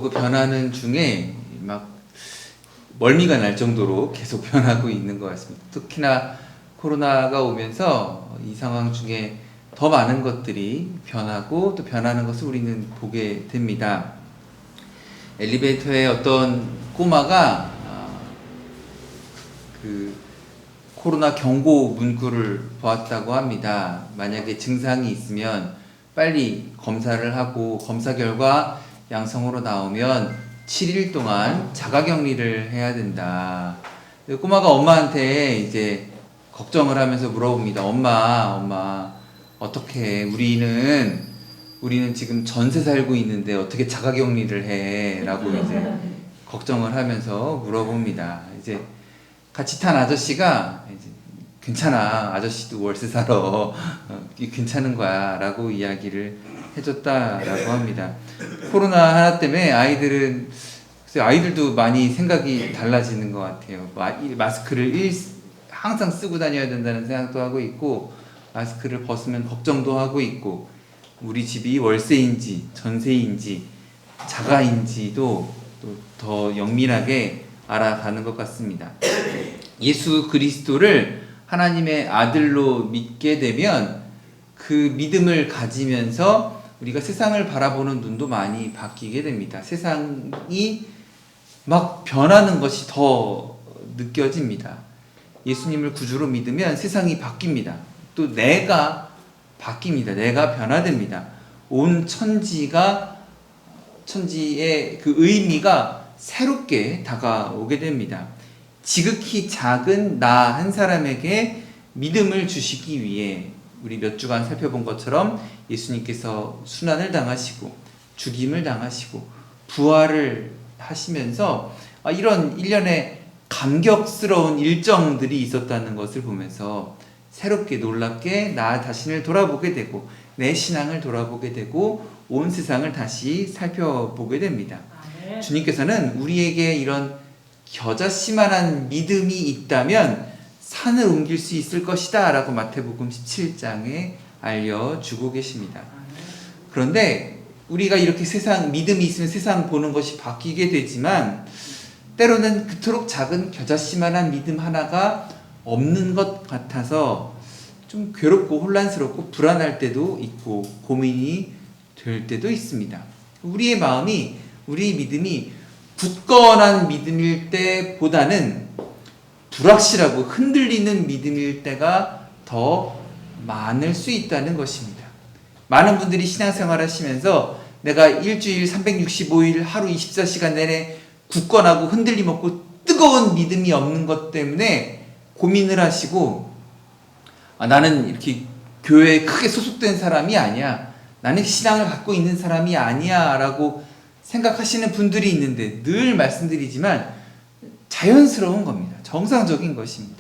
그 변하는 중에 막 멀미가 날 정도로 계속 변하고 있는 것 같습니다. 특히나 코로나가 오면서 이 상황 중에 더 많은 것들이 변하고 또 변하는 것을 우리는 보게 됩니다. 엘리베이터에 어떤 꼬마가 그 코로나 경고 문구를 보았다고 합니다. 만약에 증상이 있으면 빨리 검사를 하고 검사 결과 양성으로 나오면 7일 동안 자가격리를 해야 된다. 꼬마가 엄마한테 이제 걱정을 하면서 물어봅니다. 엄마, 어떻게 우리는 지금 전세 살고 있는데 어떻게 자가격리를 해? 라고 이제 걱정을 하면서 물어봅니다. 이제 같이 탄 아저씨가 이제 괜찮아, 아저씨도 월세 살아, 괜찮은 거야 라고 이야기를 해줬다라고 합니다. 코로나 하나 때문에 아이들도 많이 생각이 달라지는 것 같아요. 마스크를 항상 쓰고 다녀야 된다는 생각도 하고 있고, 마스크를 벗으면 걱정도 하고 있고, 우리 집이 월세인지 전세인지 자가인지도 또 더 영민하게 알아가는 것 같습니다. 예수 그리스도를 하나님의 아들로 믿게 되면 그 믿음을 가지면서 우리가 세상을 바라보는 눈도 많이 바뀌게 됩니다. 세상이 막 변하는 것이 더 느껴집니다. 예수님을 구주로 믿으면 세상이 바뀝니다. 또 내가 바뀝니다. 내가 변화됩니다. 온 천지의 그 의미가 새롭게 다가오게 됩니다. 지극히 작은 나 한 사람에게 믿음을 주시기 위해 우리 몇 주간 살펴본 것처럼 예수님께서 순환을 당하시고 죽임을 당하시고 부활을 하시면서 이런 일련의 감격스러운 일정들이 있었다는 것을 보면서 새롭게 놀랍게 나 자신을 돌아보게 되고 내 신앙을 돌아보게 되고 온 세상을 다시 살펴보게 됩니다. 주님께서는 우리에게 이런 겨자씨만한 믿음이 있다면 산을 옮길 수 있을 것이다 라고 마태복음 17장에 알려주고 계십니다. 그런데 우리가 이렇게 믿음이 있으면 세상 보는 것이 바뀌게 되지만 때로는 그토록 작은 겨자씨만한 믿음 하나가 없는 것 같아서 좀 괴롭고 혼란스럽고 불안할 때도 있고 고민이 될 때도 있습니다. 우리의 믿음이 굳건한 믿음일 때보다는 불확실하고 흔들리는 믿음일 때가 더 많을 수 있다는 것입니다. 많은 분들이 신앙생활 하시면서 내가 일주일 365일 하루 24시간 내내 굳건하고 흔들림 없고 뜨거운 믿음이 없는 것 때문에 고민을 하시고 나는 이렇게 교회에 크게 소속된 사람이 아니야. 나는 신앙을 갖고 있는 사람이 아니야 라고 생각하시는 분들이 있는데 늘 말씀드리지만 자연스러운 겁니다. 정상적인 것입니다.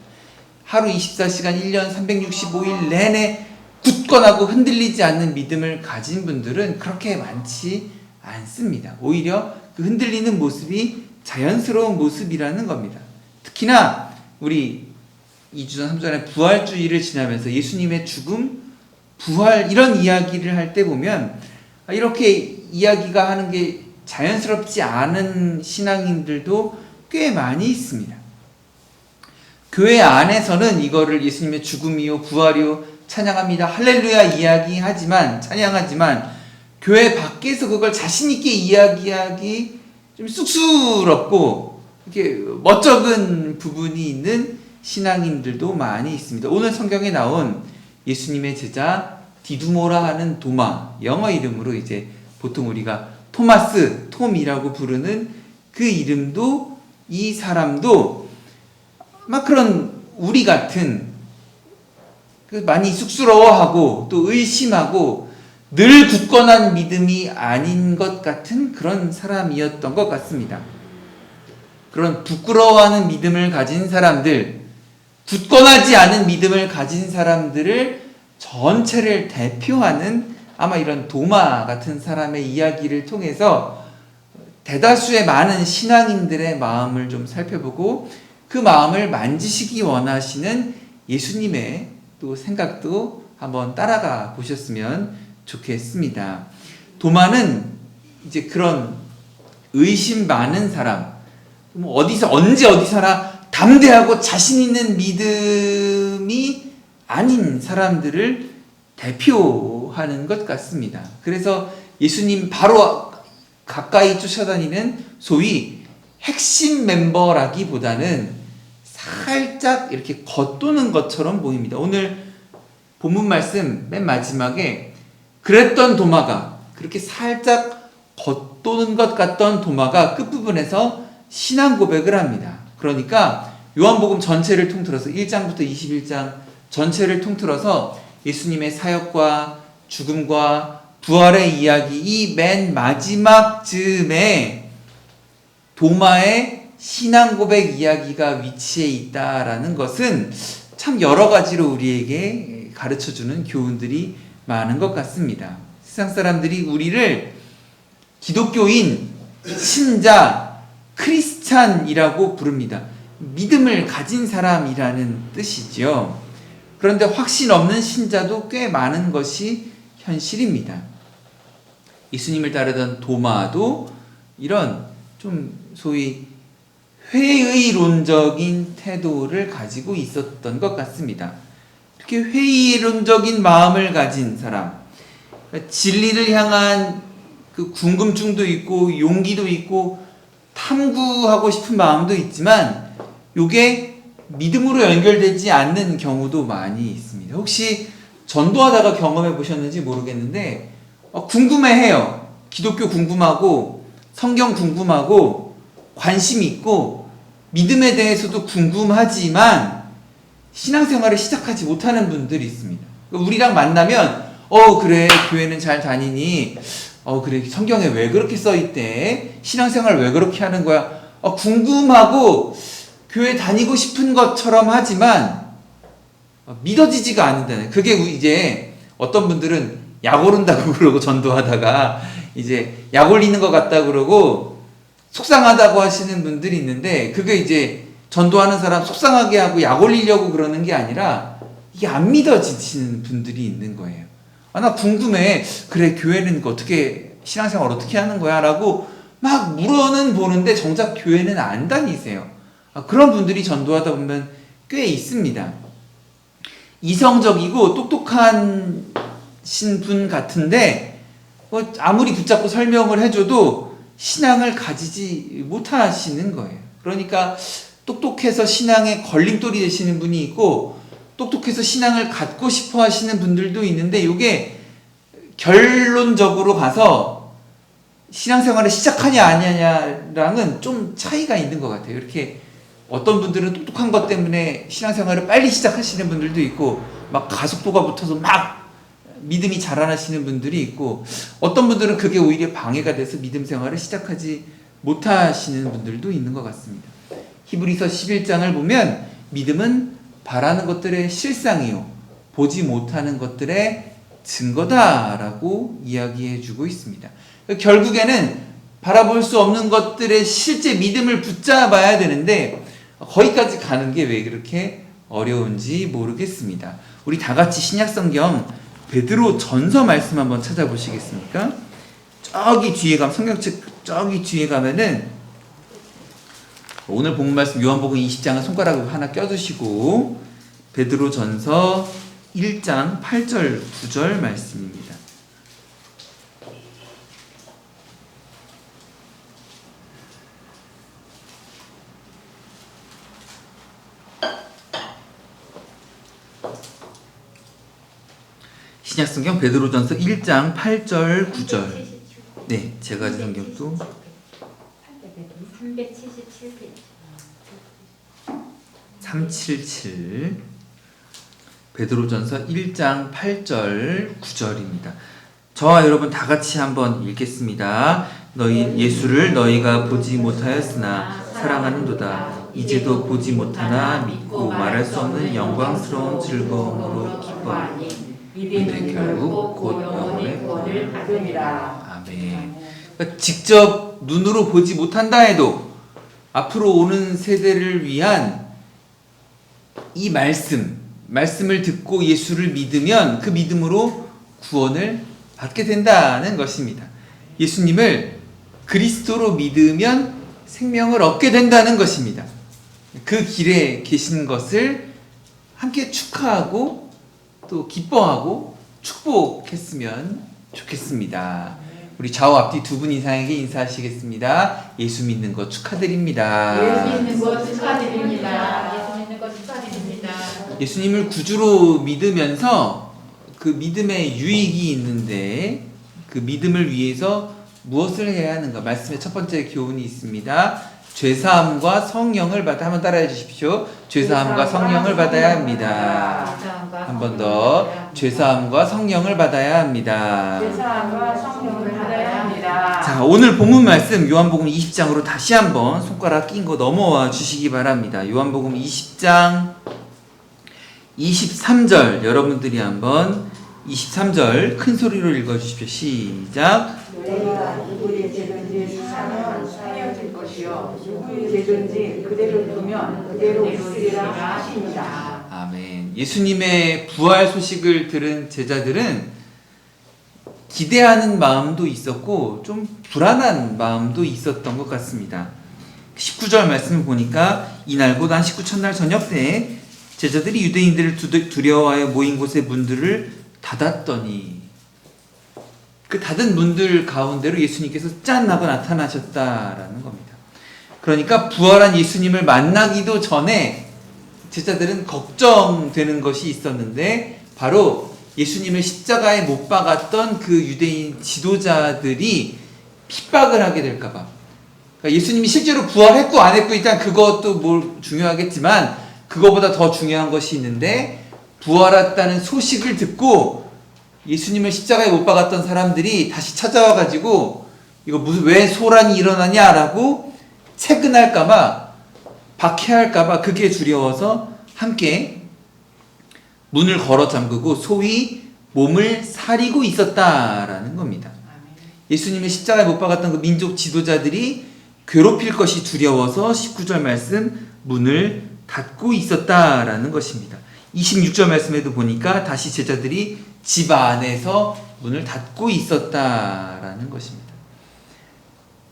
하루 24시간 1년 365일 내내 굳건하고 흔들리지 않는 믿음을 가진 분들은 그렇게 많지 않습니다. 오히려 그 흔들리는 모습이 자연스러운 모습이라는 겁니다. 특히나 우리 2주 전, 3주 전에 부활주의를 지나면서 예수님의 죽음, 부활 이런 이야기를 할 때 보면 이렇게 이야기가 하는 게 자연스럽지 않은 신앙인들도 꽤 많이 있습니다. 교회 안에서는 이거를 예수님의 죽음이요 부활이요 찬양합니다. 할렐루야 찬양하지만 교회 밖에서 그걸 자신 있게 이야기하기 좀 쑥스럽고 이렇게 멋쩍은 부분이 있는 신앙인들도 많이 있습니다. 오늘 성경에 나온 예수님의 제자 디두모라 하는 도마, 영어 이름으로 이제 보통 우리가 톰이라고 부르는 그 이름도 이 사람도 막 그런 우리 같은 많이 쑥스러워하고 또 의심하고 늘 굳건한 믿음이 아닌 것 같은 그런 사람이었던 것 같습니다. 그런 부끄러워하는 믿음을 가진 사람들, 굳건하지 않은 믿음을 가진 사람들을 전체를 대표하는 아마 이런 도마 같은 사람의 이야기를 통해서 대다수의 많은 신앙인들의 마음을 좀 살펴보고 그 마음을 만지시기 원하시는 예수님의 또 생각도 한번 따라가 보셨으면 좋겠습니다. 도마는 이제 그런 의심 많은 사람, 뭐 어디서 언제 어디서나 담대하고 자신 있는 믿음이 아닌 사람들을 대표하는 것 같습니다. 그래서 예수님 바로 가까이 쫓아다니는 소위 핵심 멤버라기보다는 살짝 이렇게 겉도는 것처럼 보입니다. 오늘 본문 말씀 맨 마지막에 그랬던 도마가, 그렇게 살짝 겉도는 것 같던 도마가 끝부분에서 신앙 고백을 합니다. 그러니까 요한복음 전체를 통틀어서 1장부터 21장 전체를 통틀어서 예수님의 사역과 죽음과 부활의 이야기, 이 맨 마지막 즈음에 도마의 신앙 고백 이야기가 위치해 있다라는 것은 참 여러 가지로 우리에게 가르쳐주는 교훈들이 많은 것 같습니다. 세상 사람들이 우리를 기독교인, 신자, 크리스찬이라고 부릅니다. 믿음을 가진 사람이라는 뜻이죠. 그런데 확신 없는 신자도 꽤 많은 것이 현실입니다. 예수님을 따르던 도마도 이런 좀 소위 회의론적인 태도를 가지고 있었던 것 같습니다. 이렇게 회의론적인 마음을 가진 사람, 진리를 향한 그 궁금증도 있고 용기도 있고 탐구하고 싶은 마음도 있지만 이게 믿음으로 연결되지 않는 경우도 많이 있습니다. 혹시 전도하다가 경험해 보셨는지 모르겠는데 궁금해해요. 기독교 궁금하고 성경 궁금하고 관심 있고 믿음에 대해서도 궁금하지만 신앙생활을 시작하지 못하는 분들이 있습니다. 우리랑 만나면 그래 교회는 잘 다니니 그래 성경에 왜 그렇게 써있대? 신앙생활 왜 그렇게 하는 거야? 궁금하고 교회 다니고 싶은 것처럼 하지만 믿어지지가 않는다네. 그게 이제 어떤 분들은 약 오른다고 그러고 전도하다가 이제 약 올리는 것 같다 그러고 속상하다고 하시는 분들이 있는데, 그게 이제 전도하는 사람 속상하게 하고 약 올리려고 그러는 게 아니라 이게 안 믿어지시는 분들이 있는 거예요. 나 궁금해. 그래 교회는 어떻게 신앙생활 어떻게 하는 거야? 라고 막 물어는 보는데 정작 교회는 안 다니세요. 그런 분들이 전도하다 보면 꽤 있습니다. 이성적이고 똑똑한 분 같은데 아무리 붙잡고 설명을 해줘도 신앙을 가지지 못하시는 거예요. 그러니까 똑똑해서 신앙에 걸림돌이 되시는 분이 있고 똑똑해서 신앙을 갖고 싶어 하시는 분들도 있는데, 이게 결론적으로 가서 신앙생활을 시작하냐 아니냐랑은 좀 차이가 있는 것 같아요. 이렇게 어떤 분들은 똑똑한 것 때문에 신앙생활을 빨리 시작하시는 분들도 있고 막 가속도가 붙어서 막 믿음이 자라나시는 분들이 있고, 어떤 분들은 그게 오히려 방해가 돼서 믿음 생활을 시작하지 못하시는 분들도 있는 것 같습니다. 히브리서 11장을 보면 믿음은 바라는 것들의 실상이요 보지 못하는 것들의 증거다라고 이야기해주고 있습니다. 결국에는 바라볼 수 없는 것들의 실제 믿음을 붙잡아야 되는데 거기까지 가는 게 왜 그렇게 어려운지 모르겠습니다. 우리 다 같이 신약성경 베드로 전서 말씀 한번 찾아보시겠습니까? 저기 뒤에 가면, 성경책 저기 뒤에 가면은 오늘 본문 말씀 요한복음 20장은 손가락을 하나 껴두시고 베드로 전서 1장 8절 9절 말씀입니다. 신약성경 베드로전서 1장 8절 9절. 네, 제가 가진 성경도 377 베드로전서 1장 8절 9절입니다. 저와 여러분 다 같이 한번 읽겠습니다. 너희 예수를 너희가 보지 못하였으나 사랑하는도다. 이제도 보지 못하나 믿고 말할 수 없는 영광스러운 즐거움으로 기뻐하니 이는 결국 곧 영혼의 구원을 받으리라. 아멘. 그러니까 직접 눈으로 보지 못한다 해도 앞으로 오는 세대를 위한 이 말씀을 듣고 예수를 믿으면 그 믿음으로 구원을 받게 된다는 것입니다. 예수님을 그리스도로 믿으면 생명을 얻게 된다는 것입니다. 그 길에 계신 것을 함께 축하하고 또 기뻐하고 축복했으면 좋겠습니다. 우리 좌우 앞뒤 두 분 이상에게 인사하시겠습니다. 예수 믿는 것 축하드립니다. 예수 믿는 것 축하드립니다. 예수 믿는 것 축하드립니다. 예수님을 구주로 믿으면서 그 믿음에 유익이 있는데 그 믿음을 위해서 무엇을 해야 하는가? 말씀의 첫 번째 교훈이 있습니다. 죄사함과 성령을 받아 한번 따라해 주십시오. 죄사함과 성령을 받아야 합니다. 한 번 더. 죄사함과 성령을 받아야 합니다. 죄사함과 성령을 받아야 합니다. 자, 오늘 본문 말씀 요한복음 20장으로 다시 한번 손가락 낀 거 넘어와 주시기 바랍니다. 요한복음 20장 23절 여러분들이 한번 23절 큰 소리로 읽어 주십시오. 시작. 너희가 누구의 죄든지 사면 사여질 것이요 누구의 죄든지 그대로 두면 그대로 있으리라 하십니다. 아멘. 예수님의 부활 소식을 들은 제자들은 기대하는 마음도 있었고 좀 불안한 마음도 있었던 것 같습니다. 19절 말씀을 보니까 이날 곧 안식구 첫날 저녁 때에 제자들이 유대인들을 두려워하여 모인 곳의 문들을 닫았더니 그 닫은 문들 가운데로 예수님께서 짠 하고 나타나셨다라는 겁니다. 그러니까 부활한 예수님을 만나기도 전에 제자들은 걱정되는 것이 있었는데 바로 예수님을 십자가에 못 박았던 그 유대인 지도자들이 핍박을 하게 될까봐. 그러니까 예수님이 실제로 부활했고 안 했고 일단 그것도 뭘 중요하겠지만 그거보다 더 중요한 것이 있는데 부활했다는 소식을 듣고 예수님을 십자가에 못 박았던 사람들이 다시 찾아와가지고 이거 무슨 왜 소란이 일어나냐라고 채근할까봐 박해할까봐 그게 두려워서 함께 문을 걸어 잠그고 소위 몸을 사리고 있었다라는 겁니다. 예수님을 십자가에 못 박았던 그 민족 지도자들이 괴롭힐 것이 두려워서 19절 말씀 문을 닫고 있었다라는 것입니다. 26절 말씀에도 보니까 다시 제자들이 집 안에서 문을 닫고 있었다라는 것입니다.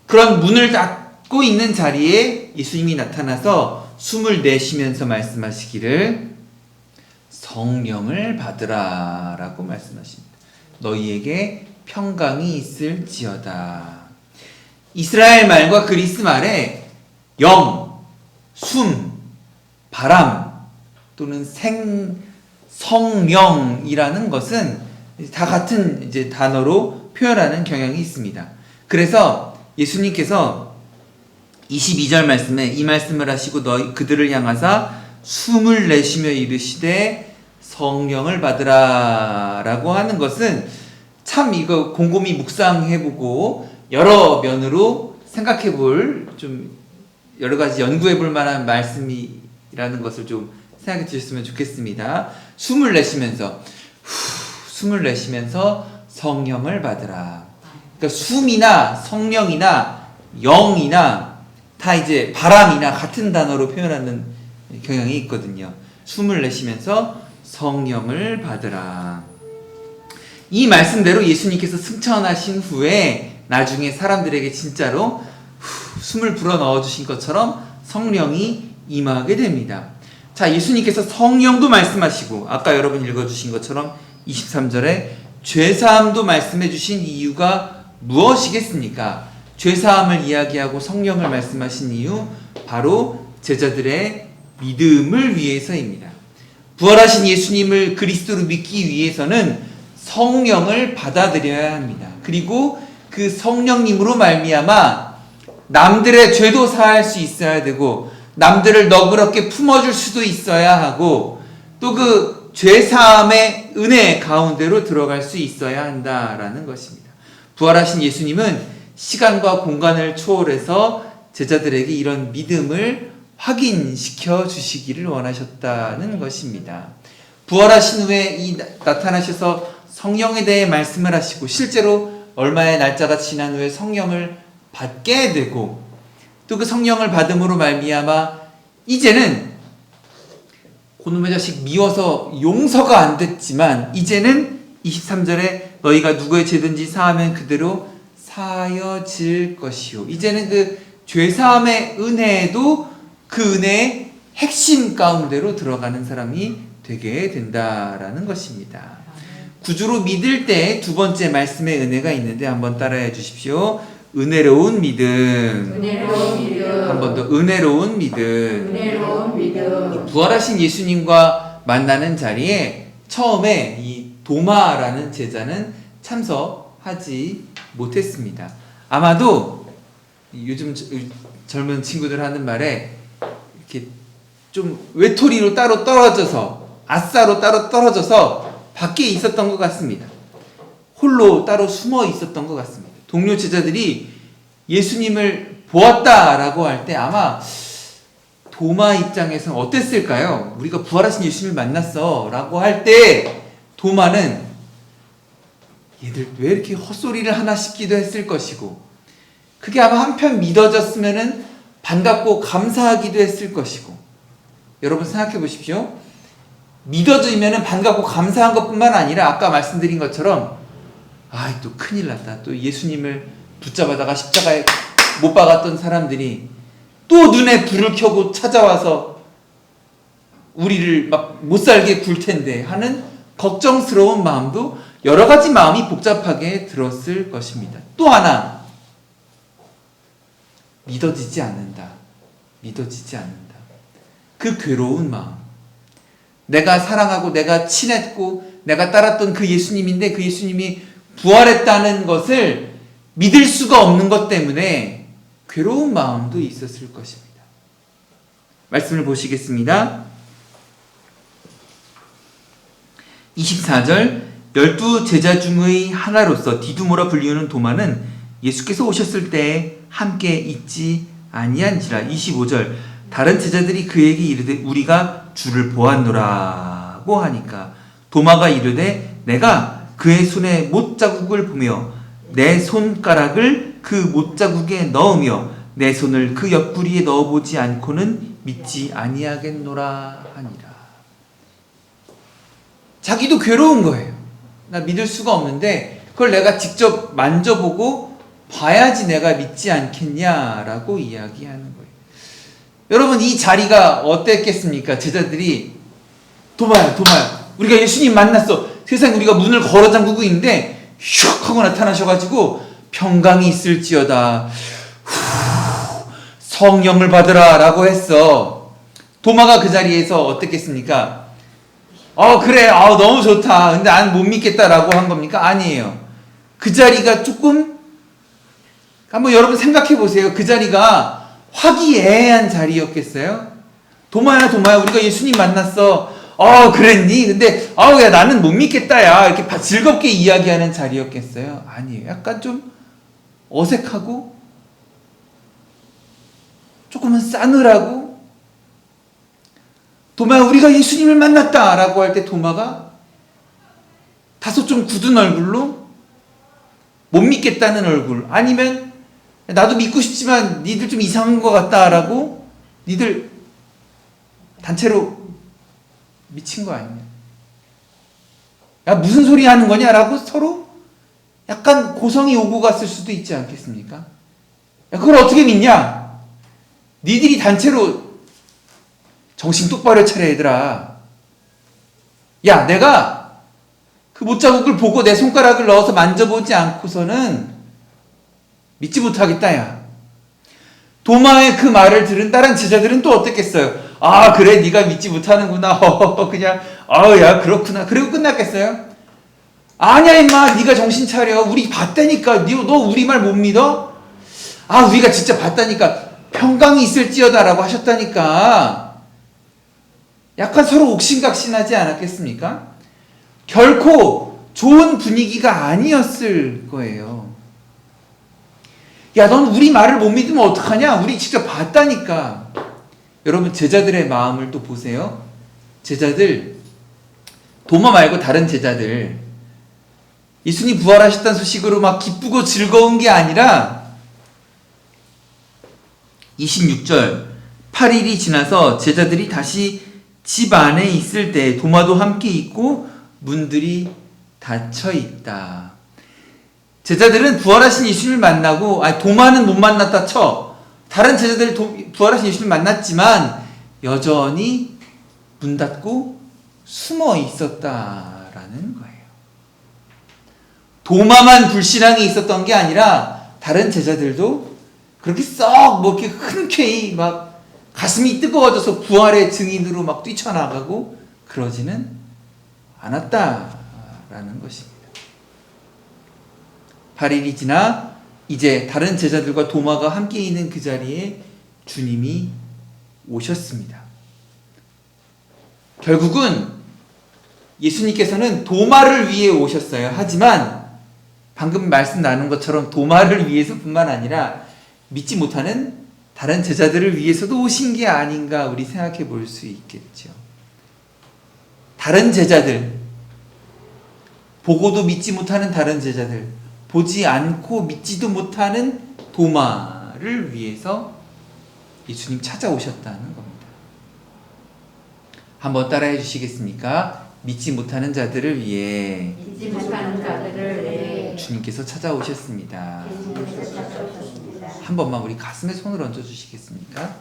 그런 문을 닫고 있는 자리에 예수님이 나타나서 숨을 내쉬면서 말씀하시기를 성령을 받으라 라고 말씀하십니다. 너희에게 평강이 있을지어다. 이스라엘 말과 그리스 말에 영, 숨, 바람 또는 성령이라는 것은 다 같은 이제 단어로 표현하는 경향이 있습니다. 그래서 예수님께서 22절 말씀에 이 말씀을 하시고 너희 그들을 향하사 숨을 내쉬며 이르시되 성령을 받으라 라고 하는 것은 참 이거 곰곰이 묵상해보고 여러 면으로 생각해볼 좀 여러 가지 연구해볼 만한 말씀이라는 것을 좀 생각해 주셨으면 좋겠습니다. 숨을 내쉬면서 성령을 받으라. 그러니까 숨이나 성령이나 영이나 다 이제 바람이나 같은 단어로 표현하는 경향이 있거든요. 숨을 내쉬면서 성령을 받으라. 이 말씀대로 예수님께서 승천하신 후에 나중에 사람들에게 진짜로 숨을 불어넣어 주신 것처럼 성령이 임하게 됩니다. 자, 예수님께서 성령도 말씀하시고 아까 여러분 읽어주신 것처럼 23절에 죄사함도 말씀해 주신 이유가 무엇이겠습니까? 죄사함을 이야기하고 성령을 말씀하신 이유 바로 제자들의 믿음을 위해서입니다. 부활하신 예수님을 그리스도로 믿기 위해서는 성령을 받아들여야 합니다. 그리고 그 성령님으로 말미암아 남들의 죄도 사할 수 있어야 되고 남들을 너그럽게 품어줄 수도 있어야 하고 또 그 죄사함의 은혜 가운데로 들어갈 수 있어야 한다라는 것입니다. 부활하신 예수님은 시간과 공간을 초월해서 제자들에게 이런 믿음을 확인시켜 주시기를 원하셨다는 것입니다. 부활하신 후에 나타나셔서 성령에 대해 말씀을 하시고 실제로 얼마의 날짜가 지난 후에 성령을 받게 되고 또 그 성령을 받음으로 말미암아 이제는 고놈의 자식 미워서 용서가 안 됐지만 이제는 23절에 너희가 누구의 죄든지 사하면 그대로 사여질 것이요. 이제는 그 죄사함의 은혜에도 그 은혜의 핵심 가운데로 들어가는 사람이 되게 된다라는 것입니다. 구주로 믿을 때 두 번째 말씀의 은혜가 있는데 한번 따라해 주십시오. 은혜로운 믿음. 은혜로운 믿음. 한 번 더 은혜로운 믿음. 은혜로운 믿음. 부활하신 예수님과 만나는 자리에 처음에 이 도마라는 제자는 참석하지 못했습니다. 아마도 요즘 젊은 친구들 하는 말에 이렇게 좀 외톨이로 따로 떨어져서 아싸로 따로 떨어져서 밖에 있었던 것 같습니다. 홀로 따로 숨어 있었던 것 같습니다. 동료 제자들이 예수님을 보았다라고 할 때 아마 도마 입장에서는 어땠을까요? 우리가 부활하신 예수님을 만났어 라고 할 때 도마는 얘들 왜 이렇게 헛소리를 하나 싶기도 했을 것이고, 그게 아마 한편 믿어졌으면은 반갑고 감사하기도 했을 것이고. 여러분 생각해 보십시오. 믿어지면은 반갑고 감사한 것뿐만 아니라 아까 말씀드린 것처럼 또 큰일 났다. 또 예수님을 붙잡아다가 십자가에 못 박았던 사람들이 또 눈에 불을 켜고 찾아와서 우리를 막 못살게 굴 텐데 하는 걱정스러운 마음도 여러 가지 마음이 복잡하게 들었을 것입니다. 또 하나, 믿어지지 않는다. 믿어지지 않는다. 그 괴로운 마음. 내가 사랑하고 내가 친했고 내가 따랐던 그 예수님인데 그 예수님이 부활했다는 것을 믿을 수가 없는 것 때문에 괴로운 마음도 있었을 것입니다. 말씀을 보시겠습니다. 24절, 12 제자 중의 하나로서 디두모라 불리우는 도마는 예수께서 오셨을 때 함께 있지 아니한지라. 25절, 다른 제자들이 그에게 이르되 우리가 주를 보았노라고 하니까 도마가 이르되 내가 그의 손에 못자국을 보며 내 손가락을 그 못자국에 넣으며 내 손을 그 옆구리에 넣어보지 않고는 믿지 아니하겠노라 하니라. 자기도 괴로운 거예요. 나 믿을 수가 없는데 그걸 내가 직접 만져보고 봐야지 내가 믿지 않겠냐라고 이야기하는 거예요. 여러분, 이 자리가 어땠겠습니까? 제자들이 도마야 우리가 예수님 만났어. 세상에 우리가 문을 걸어 잠그고 있는데 슉 하고 나타나셔가지고 평강이 있을지어다, 성령을 받으라 라고 했어. 도마가 그 자리에서 어땠겠습니까? 그래, 너무 좋다. 근데 난 못 믿겠다라고 한 겁니까? 아니에요. 그 자리가 조금, 한번 여러분 생각해 보세요. 그 자리가 화기애애한 자리였겠어요? 도마야, 우리가 예수님 만났어. 그랬니? 근데, 야, 나는 못 믿겠다, 야. 이렇게 즐겁게 이야기하는 자리였겠어요? 아니에요. 약간 좀 어색하고, 조금은 싸늘하고, 도마야, 우리가 예수님을 만났다 라고 할 때 도마가 다소 좀 굳은 얼굴로 못 믿겠다는 얼굴, 아니면 나도 믿고 싶지만 니들 좀 이상한 것 같다 라고 니들 단체로 미친 거 아니냐, 야 무슨 소리 하는 거냐 라고 서로 약간 고성이 오고 갔을 수도 있지 않겠습니까? 야, 그걸 어떻게 믿냐? 니들이 단체로 정신 똑바로 차려 얘들아. 야, 내가 그 못자국을 보고 내 손가락을 넣어서 만져보지 않고서는 믿지 못하겠다, 야. 도마의 그 말을 들은 다른 제자들은 또 어땠겠어요? 그래, 네가 믿지 못하는구나. 그냥 야, 그렇구나. 그리고 끝났겠어요? 아니야, 임마, 네가 정신 차려. 우리 봤다니까. 너 우리 말 못 믿어? 우리가 진짜 봤다니까. 평강이 있을지어다라고 하셨다니까. 약간 서로 옥신각신하지 않았겠습니까? 결코 좋은 분위기가 아니었을 거예요. 야, 넌 우리 말을 못 믿으면 어떡하냐? 우리 직접 봤다니까. 여러분, 제자들의 마음을 또 보세요. 제자들, 도마 말고 다른 제자들, 예수님 부활하셨다는 소식으로 막 기쁘고 즐거운 게 아니라 26절, 8일이 지나서 제자들이 다시 집 안에 있을 때 도마도 함께 있고 문들이 닫혀 있다. 제자들은 부활하신 예수님을 만나고, 아니 도마는 못 만났다 쳐. 다른 제자들 부활하신 예수님을 만났지만 여전히 문 닫고 숨어 있었다라는 거예요. 도마만 불신앙이 있었던 게 아니라 다른 제자들도 그렇게 썩 뭐 이렇게 흔쾌히 막 가슴이 뜨거워져서 부활의 증인으로 막 뛰쳐나가고 그러지는 않았다라는 것입니다. 8일이 지나 이제 다른 제자들과 도마가 함께 있는 그 자리에 주님이 오셨습니다. 결국은 예수님께서는 도마를 위해 오셨어요. 하지만 방금 말씀 나눈 것처럼 도마를 위해서뿐만 아니라 믿지 못하는 다른 제자들을 위해서도 오신 게 아닌가 우리 생각해 볼 수 있겠죠. 다른 제자들, 보고도 믿지 못하는 다른 제자들, 보지 않고 믿지도 못하는 도마를 위해서 예수님 찾아오셨다는 겁니다. 한번 따라해 주시겠습니까? 믿지 못하는 자들을 위해 믿지 못하는 자들을 위해 주님께서 찾아오셨습니다. 한 번만 우리 가슴에 손을 얹어 주시겠습니까?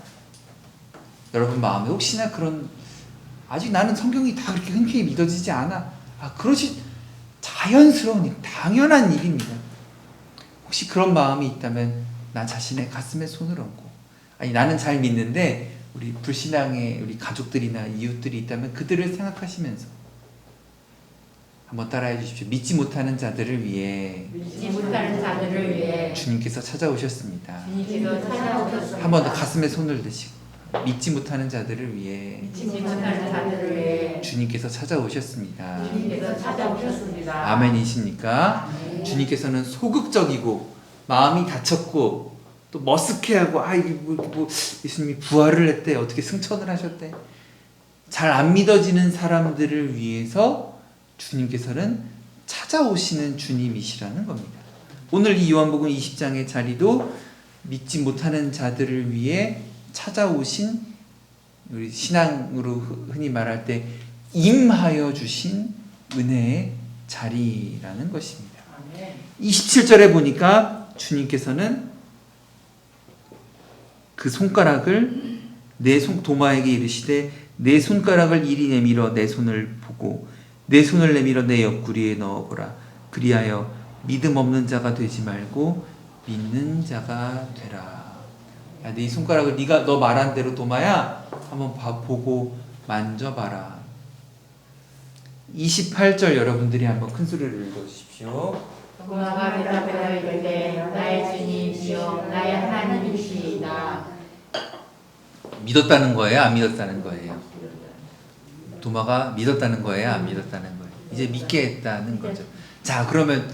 여러분 마음에 혹시나 그런, 아직 나는 성경이 다 그렇게 흔쾌히 믿어지지 않아. 그것이 자연스러운, 당연한 일입니다. 혹시 그런 마음이 있다면 나 자신의 가슴에 손을 얹고, 아니 나는 잘 믿는데 우리 불신앙의 우리 가족들이나 이웃들이 있다면 그들을 생각하시면서 한번 따라해 주십시오. 믿지 못하는 자들을 위해 믿지 못하는 자들을 위해 주님께서 찾아오셨습니다. 주님께서 찾아오셨습니다. 한 번 더 가슴에 손을 대시고 믿지 못하는 자들을 위해 믿지 못하는 자들을 위해 주님께서 찾아오셨습니다. 주님께서 찾아오셨습니다. 아멘이십니까? 아멘. 주님께서는 소극적이고 마음이 다쳤고 또 머쓱해하고 이게 뭐 예수님이 부활을 했대, 어떻게 승천을 하셨대, 잘 안 믿어지는 사람들을 위해서 주님께서는 찾아오시는 주님이시라는 겁니다. 오늘 이 요한복음 20장의 자리도 믿지 못하는 자들을 위해 찾아오신, 우리 신앙으로 흔히 말할 때 임하여 주신 은혜의 자리라는 것입니다. 27절에 보니까 주님께서는 그 손가락을 도마에게 이르시되 내 손가락을 이리 내밀어 내 손을 보고 내 손을 내밀어 내 옆구리에 넣어보라. 그리하여 믿음 없는 자가 되지 말고 믿는 자가 되라. 야, 네 손가락을 너 말한 대로 도마야 한번 보고 만져봐라. 28절 여러분들이 한번 큰 소리를 읽어주십시오. 도마가 대답하여 이르되 나의 주님이시여 나의 하나님이시이다. 믿었다는 거예요? 안 믿었다는 거예요? 도마가 믿었다는 거예요? 안 믿었다는 거예요? 이제 믿게 했다는 거죠. 자, 그러면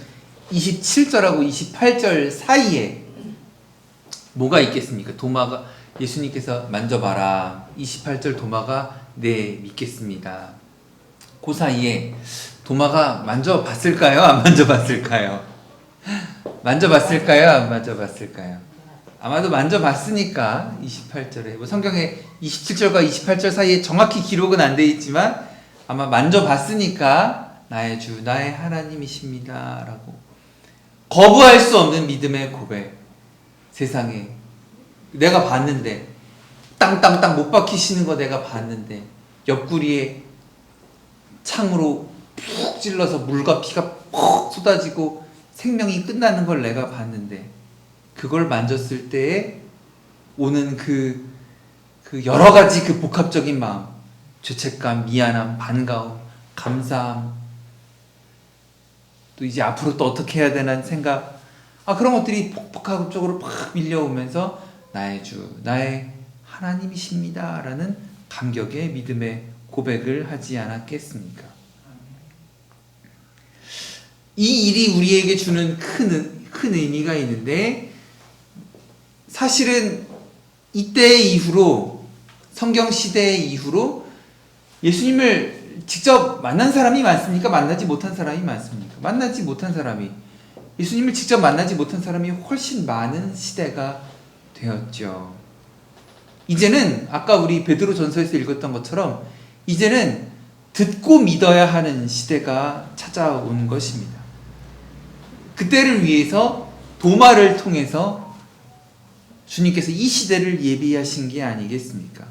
27절하고 28절 사이에 뭐가 있겠습니까? 도마가, 예수님께서 만져봐라. 28절 도마가 네, 믿겠습니다. 그 사이에 도마가 만져봤을까요? 안 만져봤을까요? 만져봤을까요? 안 만져봤을까요? 아마도 만져봤으니까 28절에, 뭐 성경에 27절과 28절 사이에 정확히 기록은 안 돼 있지만 아마 만져봤으니까 나의 주, 나의 하나님이십니다 라고 거부할 수 없는 믿음의 고백. 세상에 내가 봤는데, 땅땅땅 못 박히시는 거 내가 봤는데, 옆구리에 창으로 푹 찔러서 물과 피가 푹 쏟아지고 생명이 끝나는 걸 내가 봤는데, 그걸 만졌을 때에 오는 그 여러 가지 그 복합적인 마음, 죄책감, 미안함, 반가움, 감사함, 또 이제 앞으로 또 어떻게 해야 되나 생각, 그런 것들이 복합적으로 팍 밀려오면서 나의 주, 나의 하나님이십니다 라는 감격의 믿음의 고백을 하지 않았겠습니까? 이 일이 우리에게 주는 큰 의미가 있는데, 사실은 이때 이후로, 성경 시대 이후로 예수님을 직접 만난 사람이 많습니까? 만나지 못한 사람이 많습니까? 만나지 못한 사람이, 예수님을 직접 만나지 못한 사람이 훨씬 많은 시대가 되었죠. 이제는 아까 우리 베드로 전서에서 읽었던 것처럼 이제는 듣고 믿어야 하는 시대가 찾아온 것입니다. 그때를 위해서 도마를 통해서 주님께서 이 시대를 예비하신 게 아니겠습니까?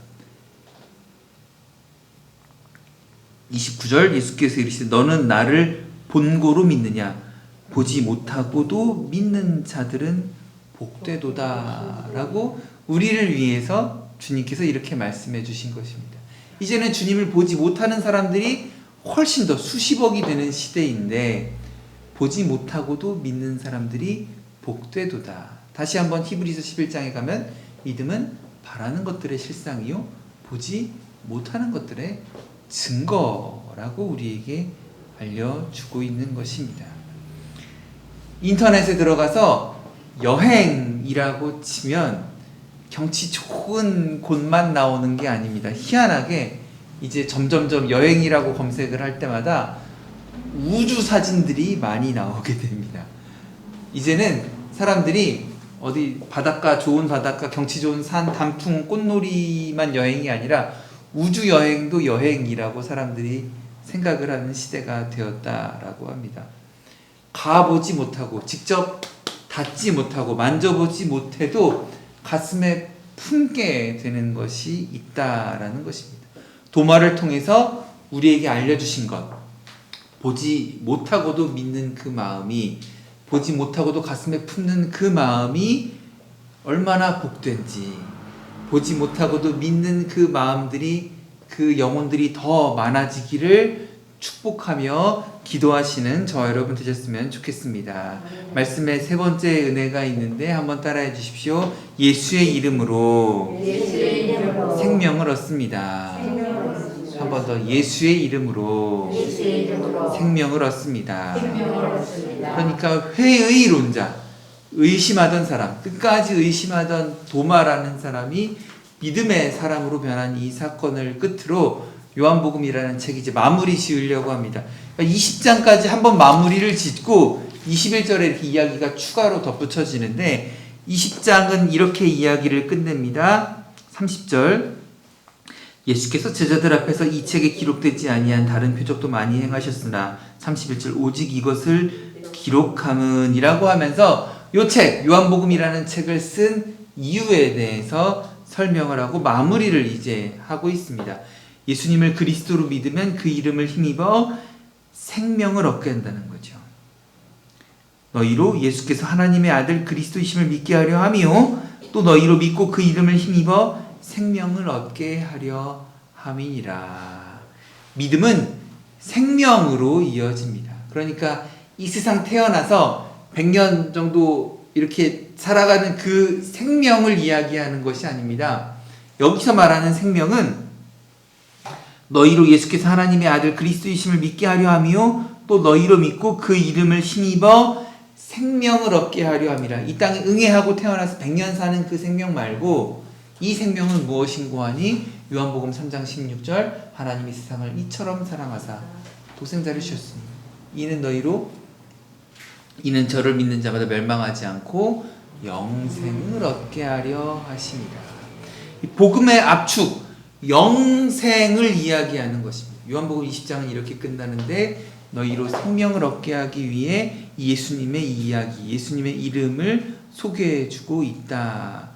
29절 예수께서 이르시되 너는 나를 본고로 믿느냐 보지 못하고도 믿는 자들은 복되도다 라고 우리를 위해서 주님께서 이렇게 말씀해 주신 것입니다. 이제는 주님을 보지 못하는 사람들이 훨씬 더 수십억이 되는 시대인데 보지 못하고도 믿는 사람들이 복되도다. 다시 한번 히브리서 11장에 가면 믿음은 바라는 것들의 실상이요 보지 못하는 것들의 증거라고 우리에게 알려주고 있는 것입니다. 인터넷에 들어가서 여행이라고 치면 경치 좋은 곳만 나오는 게 아닙니다. 희한하게 이제 점점점 여행이라고 검색을 할 때마다 우주 사진들이 많이 나오게 됩니다. 이제는 사람들이 어디 바닷가, 좋은 바닷가, 경치 좋은 산, 단풍, 꽃놀이만 여행이 아니라 우주 여행도 여행이라고 사람들이 생각을 하는 시대가 되었다라고 합니다. 가보지 못하고 직접 닿지 못하고 만져보지 못해도 가슴에 품게 되는 것이 있다라는 것입니다. 도마를 통해서 우리에게 알려주신 것, 보지 못하고도 믿는 그 마음이, 보지 못하고도 가슴에 품는 그 마음이 얼마나 복된지, 보지 못하고도 믿는 그 마음들이, 그 영혼들이 더 많아지기를 축복하며 기도하시는 저 여러분 되셨으면 좋겠습니다. 말씀에 세 번째 은혜가 있는데 한번 따라해 주십시오. 예수의 이름으로 생명을 얻습니다. 한 번 더 예수의 이름으로 생명을 얻습니다. 그러니까 회의론자, 의심하던 사람, 끝까지 의심하던 도마라는 사람이 믿음의 사람으로 변한 이 사건을 끝으로 요한복음이라는 책이 이제 마무리 지으려고 합니다. 그러니까 20장까지 한번 마무리를 짓고 21절에 이렇게 이야기가 추가로 덧붙여지는데 20장은 이렇게 이야기를 끝냅니다. 30절 예수께서 제자들 앞에서 이 책에 기록되지 아니한 다른 표적도 많이 행하셨으나 31절 오직 이것을 기록함은이라고 하면서 이 책, 요한복음이라는 책을 쓴 이유에 대해서 설명을 하고 마무리를 이제 하고 있습니다. 예수님을 그리스도로 믿으면 그 이름을 힘입어 생명을 얻게 한다는 거죠. 너희로 예수께서 하나님의 아들 그리스도이심을 믿게 하려 함이요 또 너희로 믿고 그 이름을 힘입어 생명을 얻게 하려 함이니라. 믿음은 생명으로 이어집니다. 그러니까 이 세상 태어나서 100년 정도 이렇게 살아가는 그 생명을 이야기하는 것이 아닙니다. 여기서 말하는 생명은 너희로 예수께서 하나님의 아들 그리스도이심을 믿게 하려 함이요 또 너희로 믿고 그 이름을 힘입어 생명을 얻게 하려 함이라. 이 땅에 응애하고 태어나서 100년 사는 그 생명 말고 이 생명은 무엇인고 하니 요한복음 3장 16절 하나님이 세상을 이처럼 사랑하사 독생자를 주셨으니 이는 저를 믿는 자마다 멸망하지 않고 영생을 얻게 하려 하십니다. 이 복음의 압축 영생을 이야기하는 것입니다. 요한복음 20장은 이렇게 끝나는데 너희로 생명을 얻게 하기 위해 예수님의 이야기, 예수님의 이름을 소개해주고 있다.